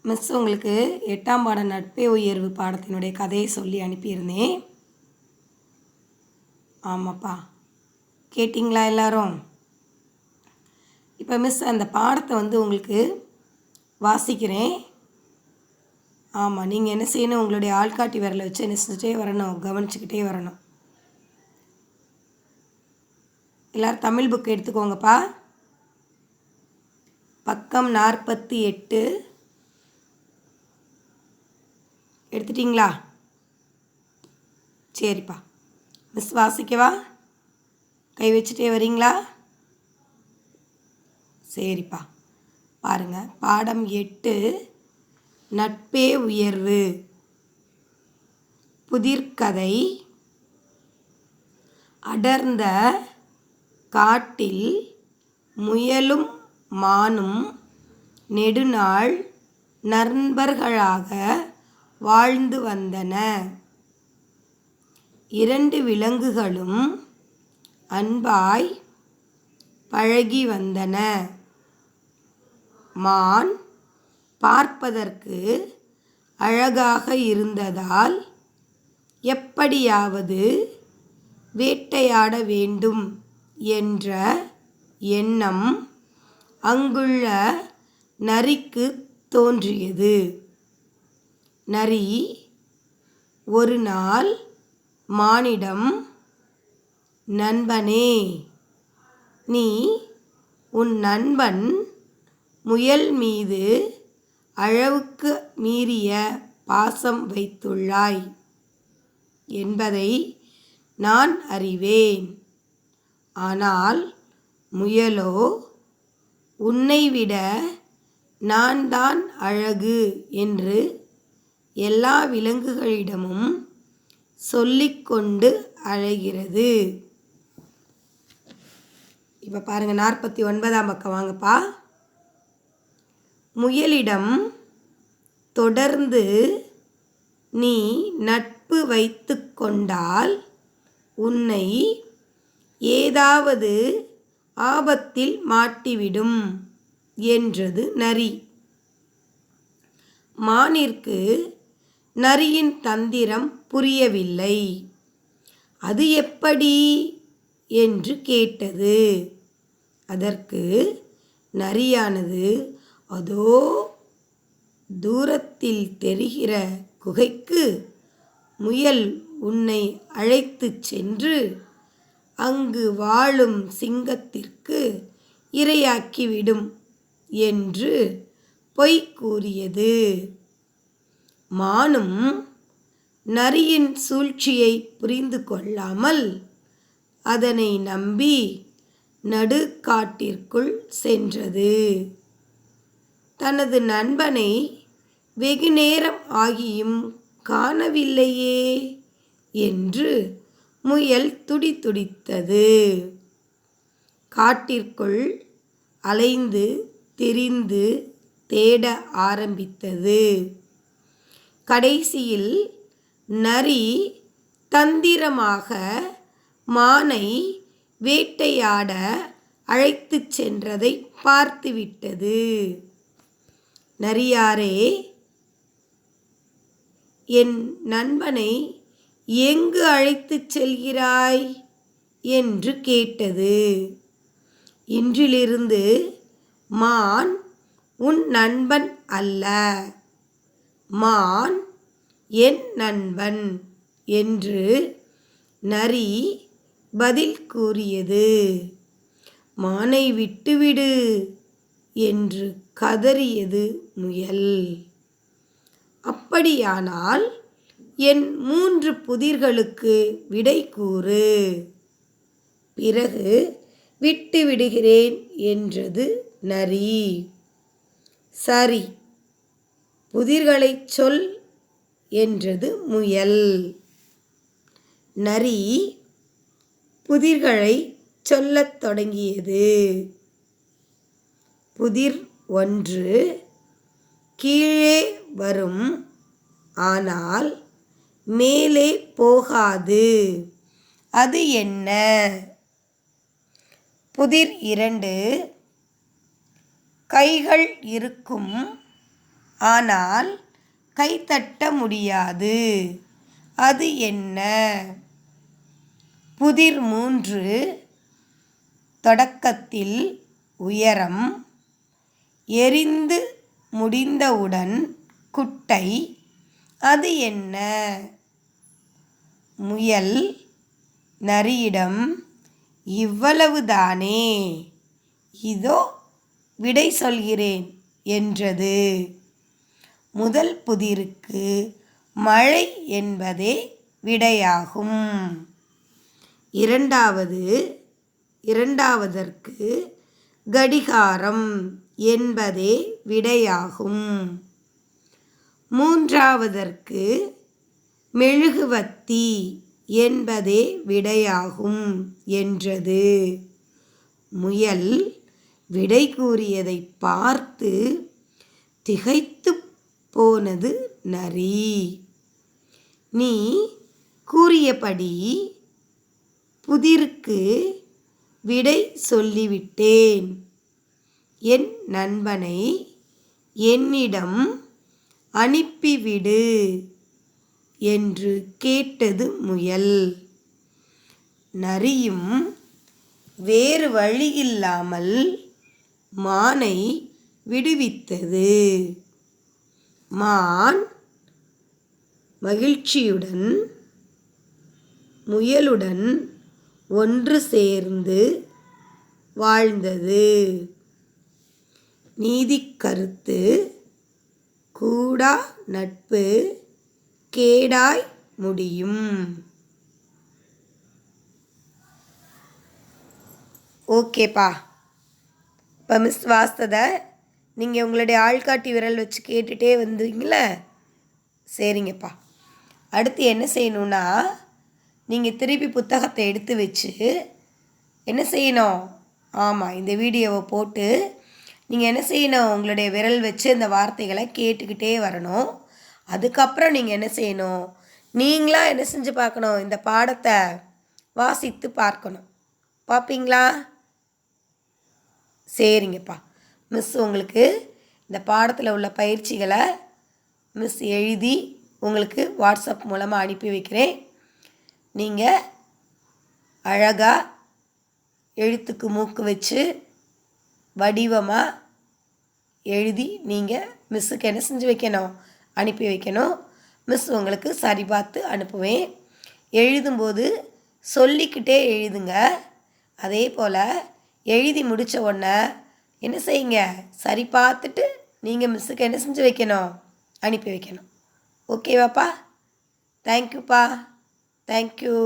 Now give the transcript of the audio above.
Miss உங்களுக்கு 8ஆம் பாட நட்பே உயர்வு பாடத்தினுடைய கதையை சொல்லி அனுப்பியிருந்தேன். ஆமாப்பா, கேட்டிங்களா எல்லாரும்? இப்போ மிஸ் அந்த பாடத்தை உங்களுக்கு வாசிக்கிறேன். ஆமாம், நீங்கள் என்ன செய்யணும், உங்களுடைய ஆள்காட்டி விரலை வச்சு என்ன செஞ்சுட்டே வரணும், கவனிச்சுக்கிட்டே வரணும். எல்லோரும் தமிழ் புக் எடுத்துக்கோங்கப்பா. பக்கம் 48 எடுத்துட்டிங்களா? சரிப்பா, மிஸ் வாசிக்கவா? கை வச்சுட்டே வரீங்களா? சரிப்பா, பாருங்கள். பாடம் 8, நட்பே உயர்வு. புதிர்கதை. அடர்ந்த காட்டில் முயலும் மானும் நெடுநாள் நண்பர்களாக வாழ்ந்து வந்தன. 2 விலங்குகளும் அன்பாய் பழகி வந்தன. மான் பார்ப்பதற்கு அழகாக இருந்ததால் எப்படியாவது வேட்டையாட வேண்டும் என்ற எண்ணம் அங்குள்ள நரிக்கு தோன்றியது. நரி ஒரு நாள் மானிடம், நண்பனே, நீ உன் நண்பன் முயல் மீது அளவுக்கு மீறிய பாசம் வைத்துள்ளாய் என்பதை நான் அறிவேன். ஆனால் முயலோ உன்னை விட நான் தான் அழகு என்று எல்லா விலங்குகளிடமும் சொல்லிக்கொண்டு அழைகிறது. இப்போ பாருங்கள், 49ஆம் பக்கம் வாங்கப்பா. முயலிடம் தொடர்ந்து நீ நட்பு வைத்து கொண்டால் உன்னை ஏதாவது ஆபத்தில் மாட்டிவிடும் என்றது நரி. மானிற்கு நரியின் தந்திரம் புரியவில்லை. அது எப்படி என்று கேட்டது. அதற்கு நரியானது, அதோ தூரத்தில் தெரிகிற குகைக்கு முயல் உன்னை அழைத்து சென்று அங்கு வாழும் சிங்கத்திற்கு இரையாக்கிவிடும் என்று பொய் கூறியது. மானும் நரியின் சூழ்ச்சியை புரிந்து கொள்ளாமல் அதனை நம்பி நடுக்காட்டிற்குள் சென்றது. தனது நண்பனை வெகு நேரம் ஆகியும் காணவில்லையே என்று முயல் துடிதுடித்தது. காட்டிற்குள் அலைந்து திரிந்து தேட ஆரம்பித்தது. கடைசியில் நரி தந்திரமாக மானை வேட்டையாட அழைத்து சென்றதை பார்த்துவிட்டது. நரியாரே, என் நண்பனை எங்கு அழைத்துச் செல்கிறாய் என்று கேட்டது. இன்றிலிருந்து மான் உன் நண்பன் அல்ல, மான் என் நண்பன் என்று நரி பதில் கூறியது. மானை விட்டுவிடு என்று கதறியது முயல். அப்படியானால் என் 3 புதிர்களுக்கு விடை கூறு, பிறகு விட்டு விடுகிறேன் என்றது நரி. சரி, புதிர்களைச் சொல் என்றது முயல். நரி புதிர்களை சொல்லத் தொடங்கியது. புதிர் 1 கீழே வரும், ஆனால் மேலே போகாது. அது என்ன? புதிர் 2 கைகள் இருக்கும், ஆனால் கைத்தட்ட முடியாது. அது என்ன? புதிர் 3 தொடக்கத்தில் உயரம், எரிந்து முடிந்தவுடன் குட்டை. அது என்ன? முயல் நரியிடம் இவ்வளவுதானே, இதோ விடை சொல்கிறேன் என்றது. முதல் புதிருக்கு மழை என்பதே விடையாகும். இரண்டாவதற்கு கடிகாரம் என்பதே விடையாகும். மூன்றாவதற்கு மெழுகுவத்தி என்பதே விடையாகும் என்றது. முயல் விடை கூறியதை பார்த்து திகைத்து போனது நரி. நீ கூறியபடி புதிருக்கு விடை சொல்லிவிட்டேன். என் நண்பனை என்னிடம் அனுப்பிவிடு என்று கேட்டது முயல். நரியும் வேறு வழியில்லாமல் மானை விடுவித்தது. மான் மகிழ்ச்சியுடன் முயலுடன் ஒன்று சேர்ந்து வாழ்ந்தது. நீதிக்கருத்து: கூடா நட்பு கேடாய் முடியும். ஓகேப்பா, இப்போ மிஸ் வாஸ்ததை நீங்கள் உங்களுடைய ஆள்காட்டி விரல் வச்சு கேட்டுகிட்டே வந்தீங்களே, சரிங்கப்பா. அடுத்து என்ன செய்யணுன்னா, நீங்கள் திருப்பி புத்தகத்தை எடுத்து வச்சு என்ன செய்யணும்? ஆமாம், இந்த வீடியோவை போட்டு நீங்கள் என்ன செய்யணும்? உங்களுடைய விரல் வச்சு இந்த வார்த்தைகளை கேட்டுக்கிட்டே வரணும். அதுக்கப்புறம் நீங்கள் என்ன செய்யணும்? நீங்களாக என்ன செஞ்சு பார்க்கணும்? இந்த பாடத்தை வாசித்து பார்க்கணும். பார்ப்பீங்களா? சரிங்கப்பா. மிஸ் உங்களுக்கு இந்த பாடத்தில் உள்ள பயிற்சிகளை மிஸ் எழுதி உங்களுக்கு வாட்ஸ்அப் மூலமாக அனுப்பி வைக்கிறேன். நீங்கள் அழகாக எழுத்துக்கு மூக்கு வச்சு வடிவமாக எழுதி நீங்கள் மிஸ்ஸுக்கு என்ன செஞ்சு வைக்கணும்? அனுப்பி வைக்கணும். மிஸ் உங்களுக்கு சரி பார்த்து அனுப்புவேன். எழுதும்போது சொல்லிக்கிட்டே எழுதுங்க. அதே போல் எழுதி முடித்த உடனே என்ன செய்யுங்க? சரி பார்த்துட்டு நீங்கள் மிஸ்ஸுக்கு என்ன செஞ்சு வைக்கணும்? அனுப்பி வைக்கணும். ஓகேவாப்பா? தேங்க்யூப்பா. தேங்க்யூ.